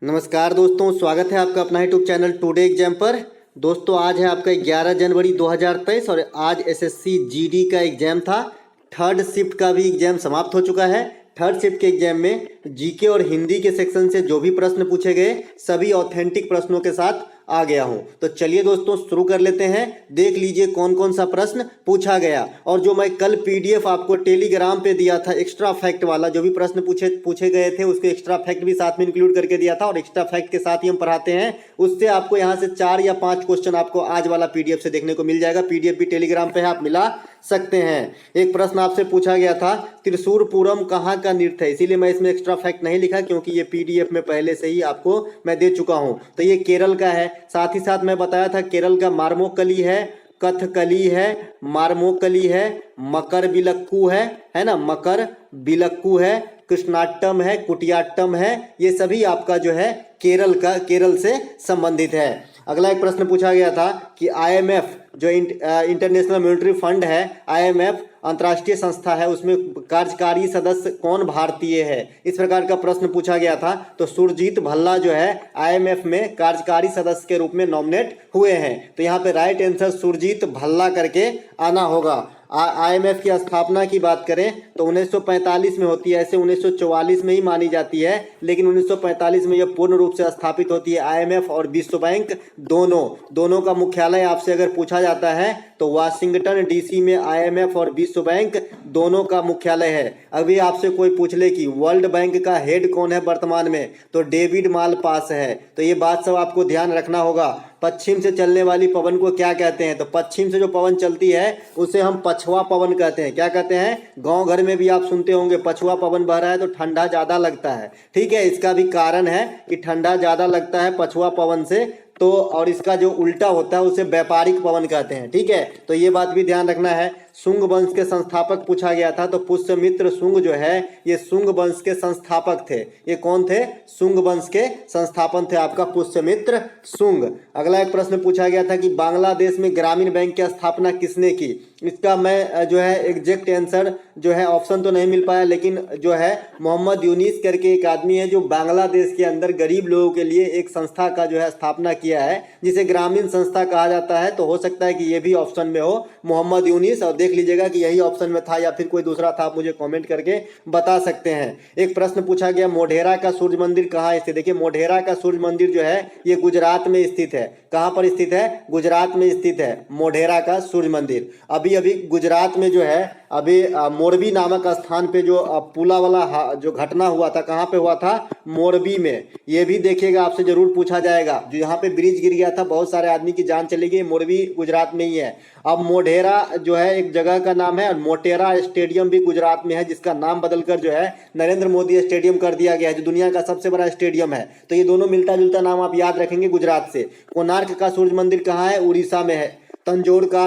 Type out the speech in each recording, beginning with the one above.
नमस्कार दोस्तों, स्वागत है आपका अपना यूट्यूब चैनल टुडे एग्जाम पर। दोस्तों आज है आपका 11 जनवरी 2023 और आज एसएससी जीडी का एग्जाम था। थर्ड शिफ्ट का भी एग्जाम समाप्त हो चुका है। थर्ड शिफ्ट के एग्जाम में जीके और हिंदी के सेक्शन से जो भी प्रश्न पूछे गए सभी ऑथेंटिक प्रश्नों के साथ आ गया हूं। तो चलिए दोस्तों शुरू कर लेते हैं। देख लीजिए कौन कौन सा प्रश्न पूछा गया। और जो मैं कल पीडीएफ आपको टेलीग्राम पे दिया था एक्स्ट्रा फैक्ट वाला, जो भी प्रश्न पूछे गए थे उसके एक्स्ट्रा फैक्ट भी साथ में इंक्लूड करके दिया था और एक्स्ट्रा फैक्ट के साथ ही हम पढ़ाते हैं। उससे आपको यहाँ से 4 या 5 क्वेश्चन आपको आज वाला पीडीएफ से देखने को मिल जाएगा। पीडीएफ भी टेलीग्राम पे है, आप मिला सकते हैं। एक प्रश्न आपसे पूछा गया था त्रिशूरपुरम कहाँ का नृत्य है, इसीलिए मैं इसमें एक्स्ट्रा फैक्ट नहीं लिखा क्योंकि ये पीडीएफ में पहले से ही आपको मैं दे चुका हूं। तो ये केरल का है। साथ ही साथ मैं बताया था केरल का मार्मोकली है, कथकली है, मार्मोकली है, मकर बिलक्कू है ना, मकर बिलक्कू है, कृष्णाट्टम है, कुटियाट्टम है। ये सभी आपका जो है केरल से संबंधित है। अगला एक प्रश्न पूछा गया था कि आईएमएफ जो इंटरनेशनल मॉनेटरी फंड है, आईएमएफ अंतर्राष्ट्रीय संस्था है, उसमें कार्यकारी सदस्य कौन भारतीय है, इस प्रकार का प्रश्न पूछा गया था। तो सुरजीत भल्ला जो है आईएमएफ में कार्यकारी सदस्य के रूप में नॉमिनेट हुए हैं। तो यहाँ पे राइट आंसर सुरजीत भल्ला करके आना होगा। आईएमएफ की स्थापना की बात करें तो 1945 में होती है, ऐसे 1944 में ही मानी जाती है, लेकिन 1945 में यह पूर्ण रूप से स्थापित होती है। आईएमएफ और विश्व बैंक दोनों का मुख्यालय आपसे अगर पूछा जाता है तो वाशिंगटन डीसी में आईएमएफ और विश्व बैंक दोनों का मुख्यालय है। अभी आपसे कोई पूछ ले कि वर्ल्ड बैंक का हेड कौन है वर्तमान में, तो डेविड मालपास है। तो ये बात सब आपको ध्यान रखना होगा। पश्चिम से चलने वाली पवन को क्या कहते हैं, तो पश्चिम से जो पवन चलती है उसे हम पछुआ पवन कहते हैं। क्या कहते हैं, गांव घर में भी आप सुनते होंगे पछुआ पवन बह रहा है तो ठंडा ज्यादा लगता है। ठीक है, इसका भी कारण है कि ठंडा ज्यादा लगता है पछुआ पवन से, तो और इसका जो उल्टा होता है उसे व्यापारिक पवन कहते हैं। ठीक है, तो ये बात भी ध्यान रखना है। शुंग वंश के संस्थापक पूछा गया था, तो पुष्यमित्र शुंग जो है ये शुंग वंश के संस्थापक थे। ये कौन थे, शुंग वंश के संस्थापक थे आपका पुष्यमित्र शुंग। अगला एक प्रश्न पूछा गया था कि बांग्लादेश में ग्रामीण बैंक की स्थापना किसने की। इसका मैं जो है एग्जैक्ट आंसर जो है ऑप्शन तो नहीं मिल पाया, लेकिन जो है मोहम्मद यूनिस करके एक आदमी है जो बांग्लादेश के अंदर गरीब लोगों के लिए एक संस्था का जो है स्थापना किया है, जिसे ग्रामीण संस्था कहा जाता है। तो हो सकता है कि ये भी ऑप्शन में हो, मोहम्मद यूनिस। और देख लीजिएगा कि यही ऑप्शन में था या फिर कोई दूसरा था, आप मुझे कमेंट करके बता सकते हैं। एक प्रश्न पूछा गया मोढेरा का सूर्य मंदिर कहाँ स्थित है। देखिए मोढेरा का सूर्य मंदिर जो है ये गुजरात में स्थित है। कहाँ पर स्थित है, गुजरात में स्थित है मोढेरा का सूर्य मंदिर। अभी गुजरात में जो है अभी मोरबी नामक स्थान पे जो पुला वाला जो घटना हुआ था, कहाँ पे हुआ था, मोरबी में। ये भी देखिएगा आपसे जरूर पूछा जाएगा। जो यहाँ पे ब्रिज गिर गया था, बहुत सारे आदमी की जान चली गई, मोरबी गुजरात में ही है। अब मोढेरा जो है एक जगह का नाम है और मोटेरा स्टेडियम भी गुजरात में है, जिसका नाम बदलकर जो है नरेंद्र मोदी स्टेडियम कर दिया गया है, जो दुनिया का सबसे बड़ा स्टेडियम है। तो ये दोनों मिलता जुलता नाम आप याद रखेंगे गुजरात से। कोणार्क का सूर्य मंदिर कहाँ है, उड़ीसा में है। तंजौर का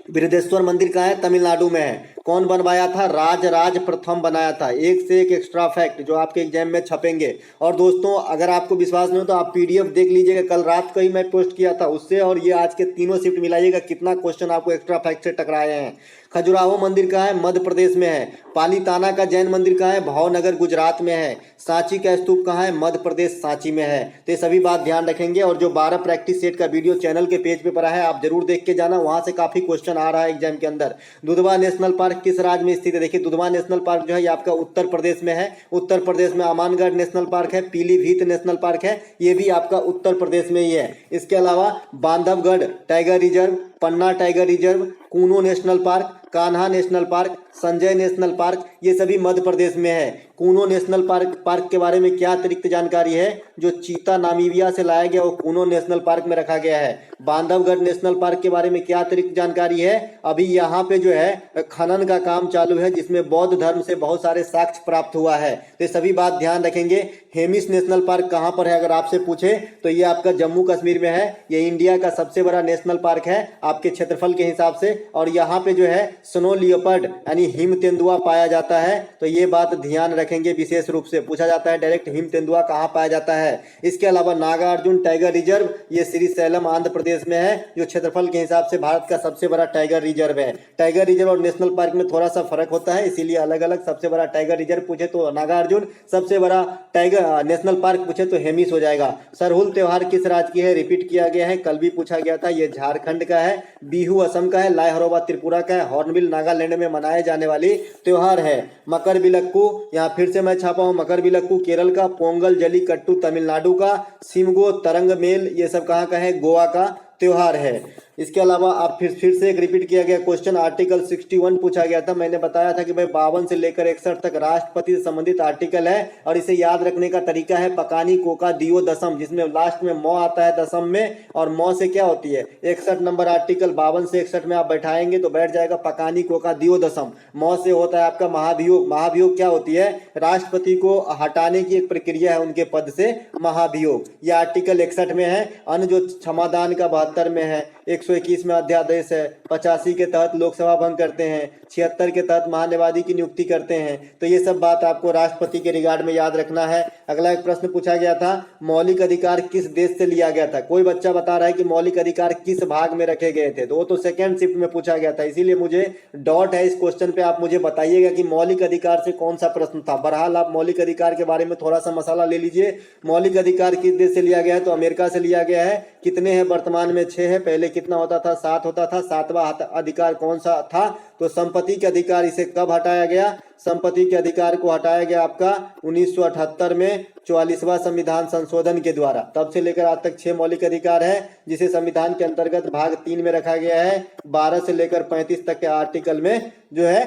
बृहदेश्वर मंदिर कहाँ है, तमिलनाडु में है। कौन बनवाया था, राज प्रथम बनाया था। एक से एक एक्स्ट्रा फैक्ट जो आपके एग्जाम में छपेंगे। और दोस्तों अगर आपको विश्वास नहीं हो तो आप पीडीएफ देख लीजिएगा, कल रात को ही मैं पोस्ट किया था उससे, और ये आज के तीनों शिफ्ट मिलाइएगा कितना क्वेश्चन आपको एक्स्ट्रा फैक्ट से टकराए हैं। खजुराहो मंदिर कहाँ है, मध्य प्रदेश में है। पालीताना का जैन मंदिर कहाँ है, भावनगर गुजरात में है। सांची का स्तूप कहाँ है, मध्य प्रदेश सांची में है। तो ये सभी बात ध्यान रखेंगे। और जो 12 प्रैक्टिस सेट का वीडियो चैनल के पेज पे पड़ा है आप जरूर देख के जाना, वहां से काफी क्वेश्चन आ रहा है एग्जाम के अंदर। दुधवा नेशनल पार्क किस राज्य में स्थित है। देखिए दुधवा नेशनल पार्क जो है ये आपका उत्तर प्रदेश में है। उत्तर प्रदेश में अमानगढ़ नेशनल पार्क है, पीलीभीत नेशनल पार्क है, ये भी आपका उत्तर प्रदेश में ही है। इसके अलावा Bandhavgarh tiger reserve, Panna tiger reserve, Kuno national park, Kanha national park, Sanjay national park, ये सभी मध्य प्रदेश में है। कूनो नेशनल पार्क के बारे में क्या अतिरिक्त जानकारी है, जो चीता नामीबिया से लाया गया वो कूनो नेशनल पार्क में रखा गया है। बांधवगढ़ नेशनल पार्क के बारे में क्या अतिरिक्त जानकारी है, अभी यहाँ पे जो है खनन का काम चालू है, जिसमें बौद्ध धर्म से बहुत सारे साक्ष्य प्राप्त हुआ है। तो ये सभी बात ध्यान रखेंगे। हेमिस नेशनल पार्क कहाँ पर है अगर आपसे पूछे तो ये आपका जम्मू कश्मीर में है। ये इंडिया का सबसे बड़ा नेशनल पार्क है। आपके क्षेत्रफल के हिसाब से। और यहाँ पे जो है स्नो लियोपर्ड यानी हिम तेंदुआ पाया जाता है। तो ये बात ध्यान रखेंगे, विशेष रूप से पूछा जाता है डायरेक्ट हिम तेंदुआ कहाँ पाया जाता है। इसके अलावा नागार्जुन टाइगर रिजर्व, ये श्रीशैलम आंध्र प्रदेश में है, जो क्षेत्रफल के हिसाब से भारत का सबसे बड़ा टाइगर रिजर्व है। टाइगर रिजर्व और नेशनल पार्क में थोड़ा सा फर्क होता है, इसीलिए अलग अलग। सबसे बड़ा टाइगर रिजर्व पूछे तो नागार्जुन, सबसे बड़ा टाइगर नेशनल पार्क पूछे तो हेमिस हो जाएगा। सरहुल त्योहार किस राज्य की है, रिपीट किया गया है, कल भी पूछा गया था, ये झारखंड का है। बिहू असम का है, लाय हरोबा त्रिपुरा का है, हॉर्नबिल नागालैंड में मनाए जाने वाली त्योहार है। मकर बिलक्कू, यहाँ फिर से मैं छापा हूँ, मकर बिलक्कू केरल का, पोंगल जलीकट्टू तमिलनाडु का, सिमगो तरंग मेल ये सब कहाँ का है, गोवा का त्योहार है। इसके अलावा आप फिर से एक रिपीट किया गया क्वेश्चन, आर्टिकल 61 पूछा गया था। मैंने बताया था कि भाई 52 से लेकर 61 तक राष्ट्रपति से संबंधित आर्टिकल है, और इसे याद रखने का तरीका है पकानी कोका दियो दसम, जिसमें लास्ट में मौ आता है दसम में, और मौ से क्या होती है 61 नंबर आर्टिकल 52 से 61 में आप बैठाएंगे तो बैठ जाएगा पकानी कोका दियो दसम। मौ से होता है आपका महाभियोग। महाभियोग क्या होती है, राष्ट्रपति को हटाने की एक प्रक्रिया है उनके पद से, महाभियोग। यह आर्टिकल 61 में है। अन्य जो क्षमादान का 72 में है, 121 में अध्यादेश है, 85 के तहत लोकसभा भंग करते हैं, 76 के तहत महान्यायवादी की नियुक्ति करते हैं। तो ये सब बात आपको राष्ट्रपति के रिगार्ड में याद रखना है। अगला एक प्रश्न पूछा गया था, मौलिक अधिकार किस देश से लिया गया था। कोई बच्चा बता रहा है कि मौलिक अधिकार किस भाग में रखे गए थे, तो वो तो सेकेंड शिफ्ट में पूछा गया था, इसीलिए मुझे डॉट है इस क्वेश्चन पे। आप मुझे बताइएगा कि मौलिक अधिकार से कौन सा प्रश्न था। बहरहाल आप मौलिक अधिकार के बारे में थोड़ा सा मसाला ले लीजिए। मौलिक अधिकार किस देश से लिया गया है, तो अमेरिका से लिया गया है। कितने हैं, वर्तमान में 6 है, पहले कितना होता था, 7 होता था। 7वां अधिकार कौन सा था, तो संपत्ति के अधिकार। इसे कब हटाया गया, संपत्ति के अधिकार को हटाया गया आपका 1978 में 44वां संविधान संशोधन के द्वारा। तब से लेकर आज तक 6 मौलिक अधिकार है, जिसे संविधान के अंतर्गत भाग 3 में रखा गया है। 12 से लेकर 35 तक के आर्टिकल में जो है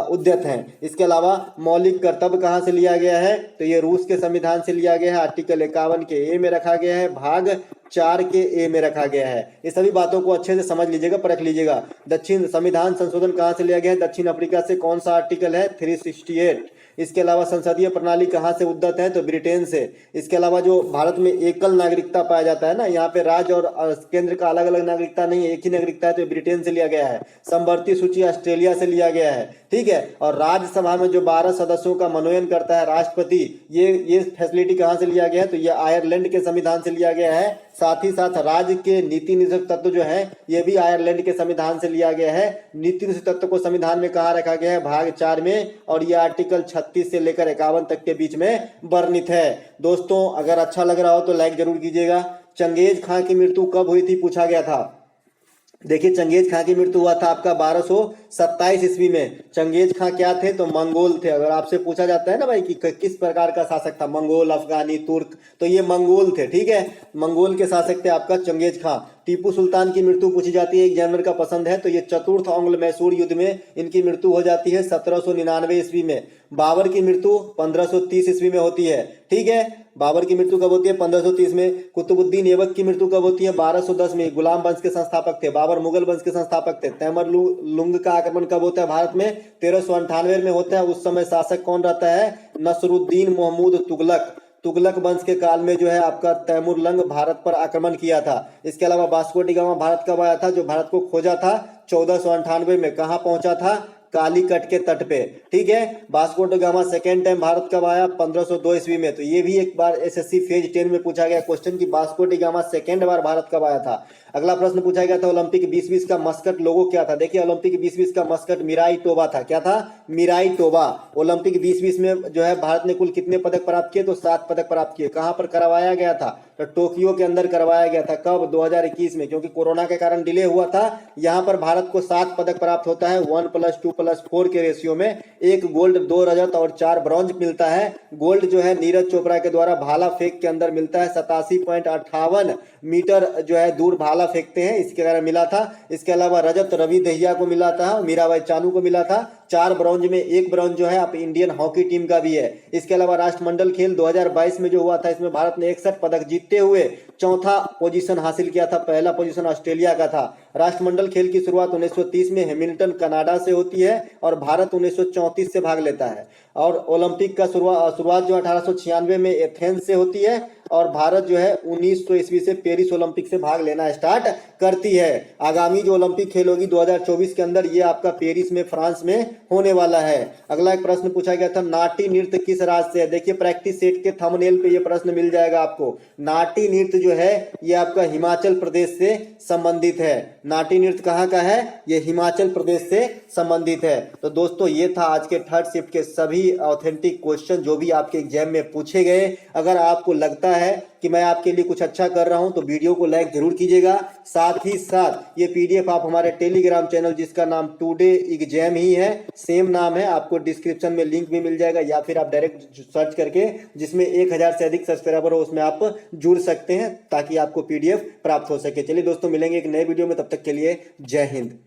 उद्यत हैं। इसके अलावा मौलिक कर्तव्य कहाँ से लिया गया है, तो ये रूस के संविधान से लिया गया है, आर्टिकल 51 के ए में रखा गया है, भाग 4 के ए में रखा गया है। इस सभी बातों को अच्छे से समझ लीजिएगा, परख लीजिएगा। दक्षिण संविधान संशोधन कहाँ से लिया गया है, दक्षिण अफ्रीका से। कौन सा आर्टिकल है, 368। इसके अलावा संसदीय प्रणाली कहाँ से उद्गत है, तो ब्रिटेन से। इसके अलावा जो भारत में एकल नागरिकता पाया जाता है ना, यहाँ पे राज्य और केंद्र का अलग अलग नागरिकता नहीं है, एक ही नागरिकता है, तो ब्रिटेन से लिया गया है। समवर्ती सूची ऑस्ट्रेलिया से लिया गया है, ठीक है। और राज्यसभा में जो 12 सदस्यों का मनोनयन करता है राष्ट्रपति, ये फैसिलिटी कहाँ से लिया गया है, तो ये आयरलैंड के संविधान से लिया गया है। साथ ही साथ राज्य के नीति निषेध तत्व जो है, ये भी आयरलैंड के संविधान से लिया गया है। नीति निषेध तत्व को संविधान में कहाँ रखा गया है, भाग 4 में, और ये आर्टिकल 36 से लेकर 51 तक के बीच में वर्णित है। दोस्तों अगर अच्छा लग रहा हो तो लाइक जरूर कीजिएगा। चंगेज खां की मृत्यु कब हुई थी, पूछा गया था। देखिए चंगेज खां की मृत्यु हुआ था आपका 1227 ईस्वी में। चंगेज खां क्या थे, तो मंगोल थे। अगर आपसे पूछा जाता है ना भाई कि किस प्रकार का शासक था, मंगोल, अफगानी, तुर्क, तो ये मंगोल थे, ठीक है। मंगोल के शासक थे आपका चंगेज खां। टीपू सुल्तान की मृत्यु पूछी जाती है, एक जानवर का पसंद है, तो ये चतुर्थ आंग्ल मैसूर युद्ध में इनकी मृत्यु हो जाती है 1799 ईस्वी में। बाबर की मृत्यु 1530 ईस्वी में होती है, ठीक है। बाबर की मृत्यु कब होती है, 1530 में। कुतुबुद्दीन ऐबक की मृत्यु कब होती है, 1210 में। गुलाम वंश के संस्थापक थे, बाबर मुगल वंश के संस्थापक थे। तैमूर लुंग का आक्रमण कब होता है भारत में, 1398 में होता है। उस समय शासक कौन रहता है, नसरुद्दीन महमूद तुगलक। तुगलक वंश के काल में जो है आपका तैमूर लंग भारत पर आक्रमण किया था। इसके अलावा वास्को डी गामा भारत कब आया था, जो भारत को खोजा था 1498 में। कहाँ पहुंचा था, कालीकट के तट पे, ठीक है। Vasco D gamma second time Bharat कब आया, 1502 ईस्वी में। तो ये भी एक बार एसएससी फेज 10 में पूछा गया क्वेश्चन कि वास्को डी गामा सेकेंड बार भारत कब आया था। अगला प्रश्न पूछा गया था, ओलंपिक 2020 का मस्कट लोगो क्या था। देखिए ओलंपिक 2020 का मस्कट मिराई टोबा था। क्या था, मिराई टोबा। ओलंपिक 2020 में जो है भारत ने कुल कितने पदक प्राप्त किए, तो 7 पदक प्राप्त किए। कहां पर करवाया गया था, तो टोक्यो के अंदर करवाया गया था। कब, 2021 में, क्योंकि कोरोना के कारण डिले हुआ था। यहां पर भारत को 7 पदक प्राप्त होता है, 1+2+4 के रेशियो में। 1 गोल्ड, 2 रजत और 4 ब्रॉन्ज मिलता है। गोल्ड जो है नीरज चोपड़ा के द्वारा भाला फेंक के अंदर मिलता है, 87.58 मीटर जो है दूर भाला फेंकते हैं, इसके कारण मिला था। इसके अलावा रजत रवि दहिया को मिला था, मीराबाई चानू को मिला था। 4 ब्रॉन्ज में 1 ब्रॉन्ज जो है आप इंडियन हॉकी टीम का भी है। इसके अलावा राष्ट्रमंडल खेल 2022 में जो हुआ था, इसमें भारत ने 61 पदक जीतते हुए चौथा पोजीशन हासिल किया था, पहला पोजीशन ऑस्ट्रेलिया का था। राष्ट्रमंडल खेल की शुरुआत 1930 में हैमिल्टन कनाडा से होती है और भारत 1934 से भाग लेता है। और ओलंपिक का शुरुआत जो 1896 में एथेंस से होती है और भारत जो है 1900 ईस्वी से पेरिस ओलंपिक से भाग लेना स्टार्ट करती है। आगामी जो ओलंपिक खेल होगी 2024 के अंदर ये आपका पेरिस में फ्रांस में होने वाला है। अगला एक प्रश्न पूछा गया था, नाटी नृत्य किस राज्य से है? देखिए प्रैक्टिस सेट के थंबनेल पे ये प्रश्न मिल जाएगा आपको। नाटी नृत्य जो है ये आपका हिमाचल प्रदेश से संबंधित है। नाटी नृत्य कहाँ का है? ये हिमाचल प्रदेश से संबंधित है। तो दोस्तों ये था आज के थर्ड शिफ्ट के सभी ऑथेंटिक क्वेश्चन जो भी आपके एग्जाम में पूछे गए। अगर आपको लगता है कि मैं आपके लिए कुछ अच्छा कर रहा हूं तो वीडियो को लाइक जरूर कीजिएगा। साथ ही साथ ये पीडीएफ आप हमारे टेलीग्राम चैनल जिसका नाम टुडे एग्जाम ही है, सेम नाम है, आपको डिस्क्रिप्शन में लिंक भी मिल जाएगा या फिर आप डायरेक्ट सर्च करके जिसमें 1000 से अधिक सब्सक्राइबर हो उसमें आप जुड़ सकते हैं ताकि आपको पीडीएफ प्राप्त हो सके। चलिए दोस्तों मिलेंगे एक नए वीडियो में, तब तक के लिए जय हिंद।